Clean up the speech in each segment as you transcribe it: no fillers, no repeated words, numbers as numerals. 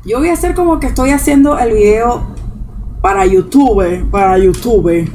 Yo voy a hacer como que estoy haciendo el video para YouTube, para YouTube,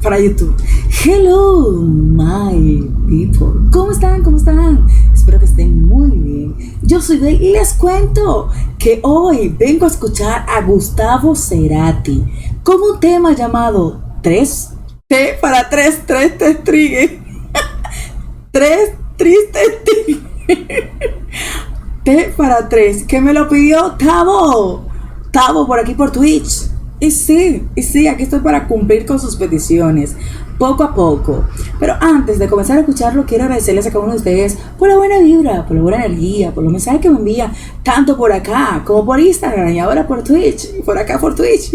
para YouTube. Hello, my people. ¿Cómo están? ¿Cómo están? Espero que estén muy bien. Yo soy Day y les cuento que hoy vengo a escuchar a Gustavo Cerati con un tema llamado Tres. T para tres testrigues. Tres tristes tigres. T para tres, que me lo pidió Tavo. Tavo por aquí por Twitch. Y sí, aquí estoy para cumplir con sus peticiones, poco a poco. Pero antes de comenzar a escucharlo, quiero agradecerles a cada uno de ustedes por la buena vibra, por la buena energía, por los mensajes que me envían, tanto por acá como por Instagram y ahora por Twitch, y por acá por Twitch.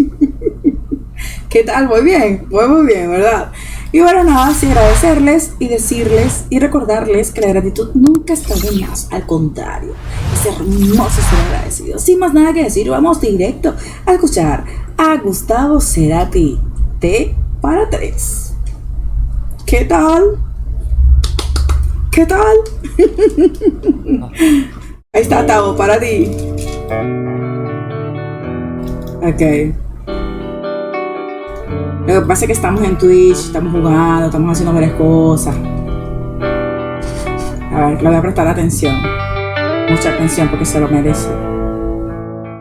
¿Qué tal? Muy bien, muy bien, ¿verdad? Y bueno, nada, sí agradecerles y decirles y recordarles que la gratitud nunca está de más, al contrario, es hermoso ser agradecido. Sin más nada que decir, vamos directo a escuchar a Gustavo Cerati, T para tres. ¿Qué tal? ¿Qué tal? Ahí está, Tavo, para ti. Ok. Lo que pasa es que estamos en Twitch, estamos jugando, estamos haciendo varias cosas. A ver, le voy a prestar atención. Mucha atención porque se lo merece.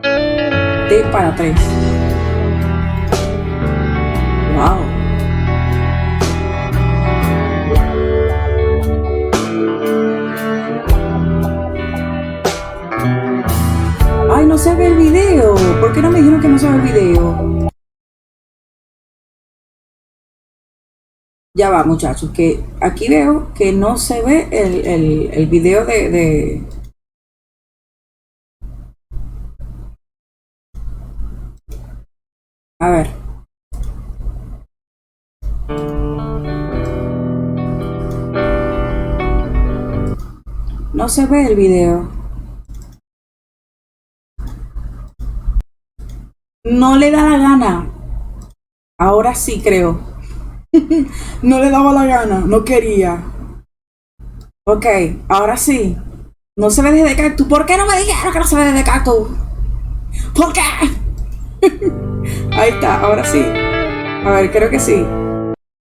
T para tres. Wow. Ay, no se ve el video. ¿Por qué no me dijeron que no se ve el video? Ya va, muchachos, que aquí veo que no se ve el video de... A ver. No se ve el video. No le da la gana. Ahora sí creo. No le daba la gana, no quería. Ok, ahora sí. No se ve desde Cactus. ¿Por qué no me dijeron que no se ve desde Cactus? ¿Por qué? Ahí está, ahora sí. A ver, creo que sí.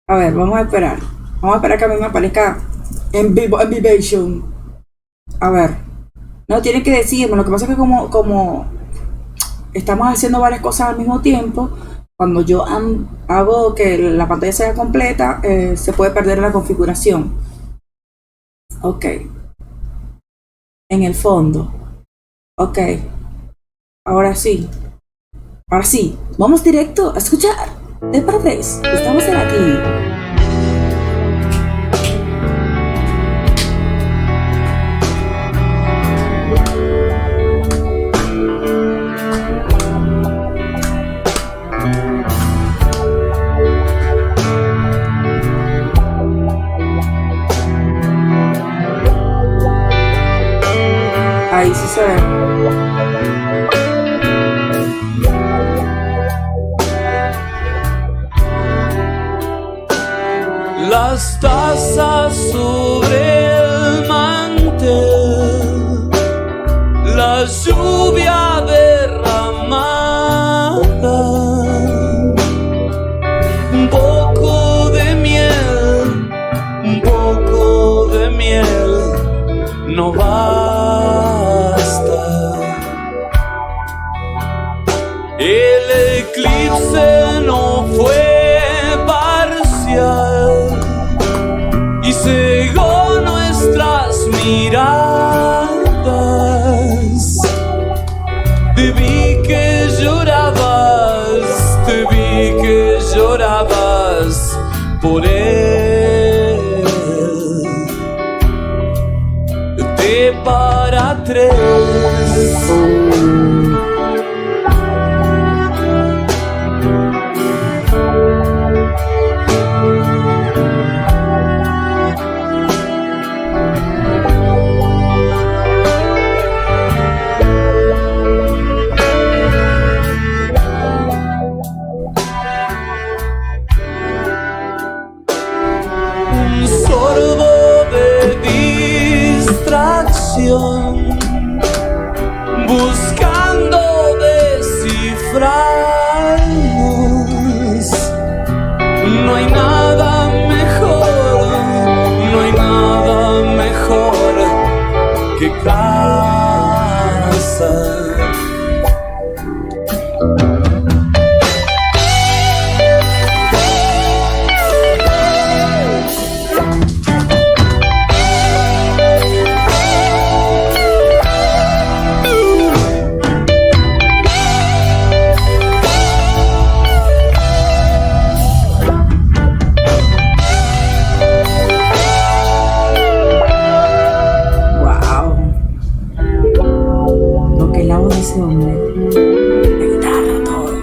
A ver, vamos a esperar. Vamos a esperar que a mí me aparezca en vivo, en Vivation. A ver. No, tienen que decirme. Lo que pasa es que como estamos haciendo varias cosas al mismo tiempo, cuando yo hago que la pantalla sea completa, se puede perder la configuración. Ok. En el fondo. Ok. Ahora sí. Ahora sí. Vamos directo a escuchar. De para tres. Estamos en aquí. Ahí sí se ve. Las tazas sobre el mantel, la lluvia derramada, un poco de miel, no basta. El eclipse no fue parcial y cegó nuestras miradas. Te vi que llorabas por él. T para tres. voz de ese hombre. La guitarra, todo.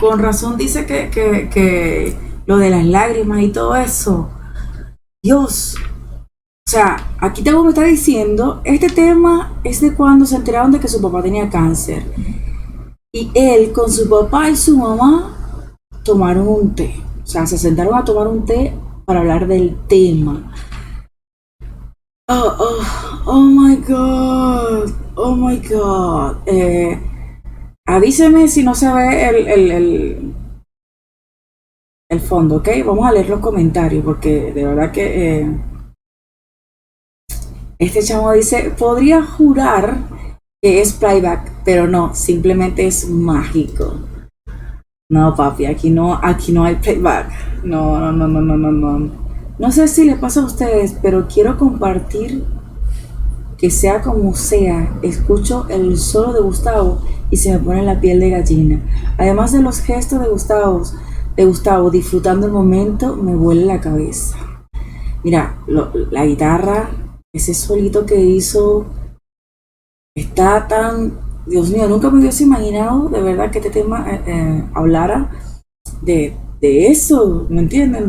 Con razón dice que lo de las lágrimas y todo eso. Dios. O sea, aquí tengo que me está diciendo, este tema es de cuando se enteraron de que su papá tenía cáncer. Y él con su papá y su mamá tomaron un té. O sea, se sentaron a tomar un té para hablar del tema. Oh my God. Oh my God. Avíseme si no se ve el fondo, ¿ok? Vamos a leer los comentarios porque de verdad que este chamo dice, podría jurar que es playback, pero no, simplemente es mágico. No, papi, aquí no hay playback. No. No sé si les pasa a ustedes, pero quiero compartir que sea como sea, escucho el solo de Gustavo y se me pone la piel de gallina. Además de los gestos de Gustavo disfrutando el momento, me vuela la cabeza. Mira, la guitarra, ese solito que hizo, está tan... Dios mío, nunca me hubiese imaginado de verdad que este tema hablara de eso, ¿me entienden?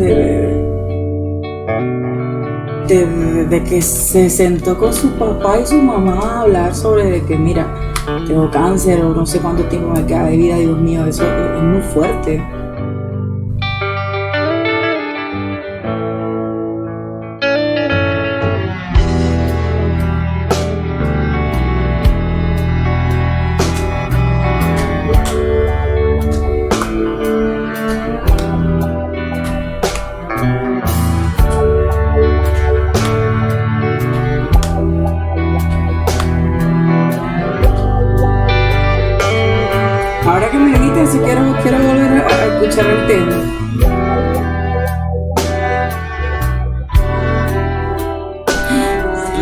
De que se sentó con su papá y su mamá a hablar sobre de que mira, tengo cáncer o no sé cuánto tiempo me queda de vida. Dios mío, eso es muy fuerte. Ahora que me dijiste, si quiero volver a escuchar el tema.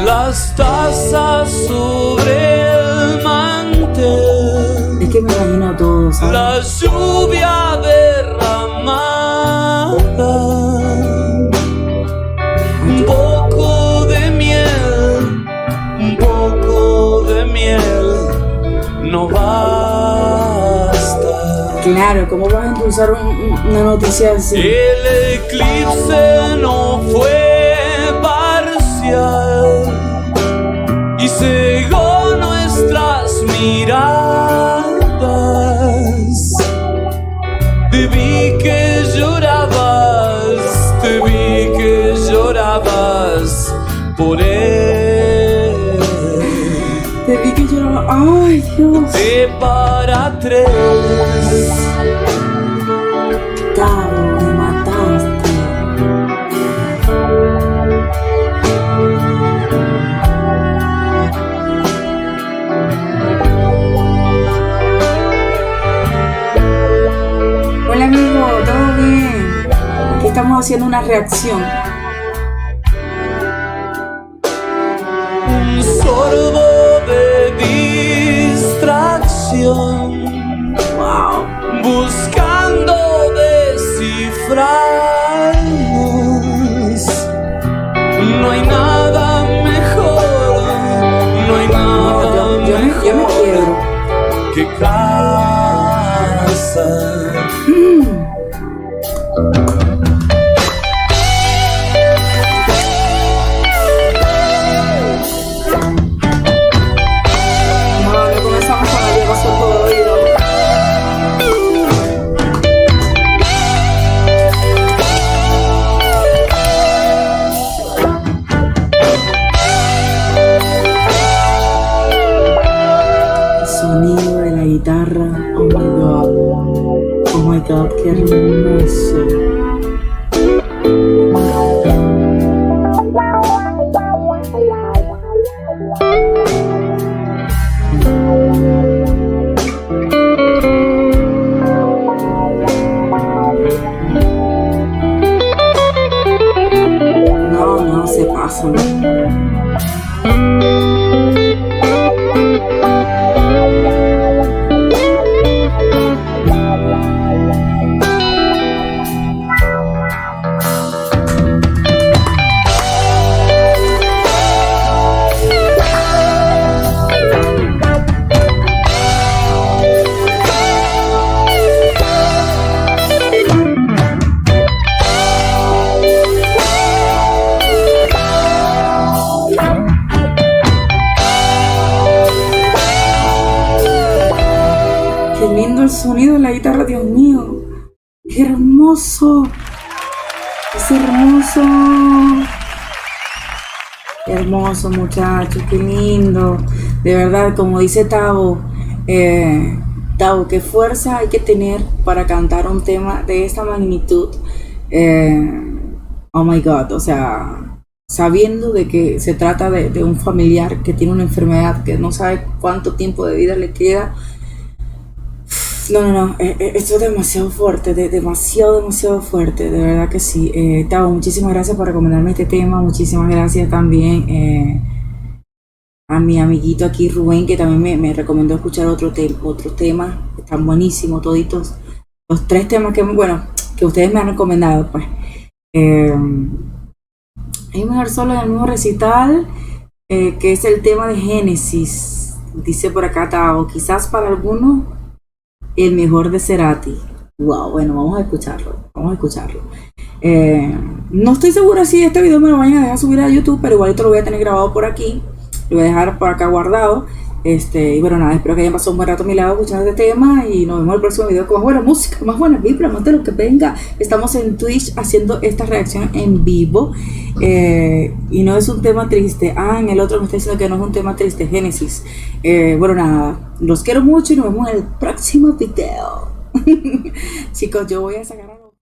Las tazas sobre el mantel, Es que me imagino todo, ¿sabes? la lluvia derramada, un poco de miel, no basta. Claro, ¿cómo vas a endulzar una noticia así? El eclipse no fue parcial y cegó nuestras miradas. Te vi que llorabas por él. Te vi que lloraba. ¡Ay, Dios! De para tres. Gustavo, me mataste. Hola amigo, ¿todo bien? Aquí estamos haciendo una reacción. Un sorbo de distracción, Wow. buscando descifrarnos. No hay nada mejor, no hay nada Yo me mejor quiero. que casa. guitarra. Oh my god. Oh my god, qué hermoso. No, se pasan. Qué lindo el sonido de la guitarra, Dios mío. Qué hermoso. Es hermoso. Qué hermoso, muchachos. Qué lindo. De verdad, como dice Tavo, Tavo, qué fuerza hay que tener para cantar un tema de esta magnitud. Oh my God. O sea, sabiendo de que se trata de un familiar que tiene una enfermedad, que no sabe cuánto tiempo de vida le queda. No, esto es demasiado fuerte, demasiado fuerte, de verdad que sí. Tavo, muchísimas gracias por recomendarme este tema, muchísimas gracias también a mi amiguito aquí Rubén, que también me recomendó escuchar otro tema, están buenísimos toditos, los 3 temas que ustedes me han recomendado, pues. Hay un mejor solo en el mismo recital, que es el tema de Génesis, dice por acá Tavo, quizás para algunos el mejor de Cerati. Wow, bueno, vamos a escucharlo. No estoy segura si este video me lo vayan a dejar subir a YouTube, pero igual lo voy a tener grabado por aquí. Lo voy a dejar por acá guardado. Y bueno, nada, espero que hayan pasado un buen rato a mi lado escuchando este tema. Y nos vemos en el próximo video con más buena música, más buenas vibras, más de lo que venga. Estamos en Twitch haciendo esta reacción en vivo. Y no es un tema triste. En el otro me está diciendo que no es un tema triste, Génesis. Bueno, nada, los quiero mucho y nos vemos en el próximo video. Chicos, yo voy a sacar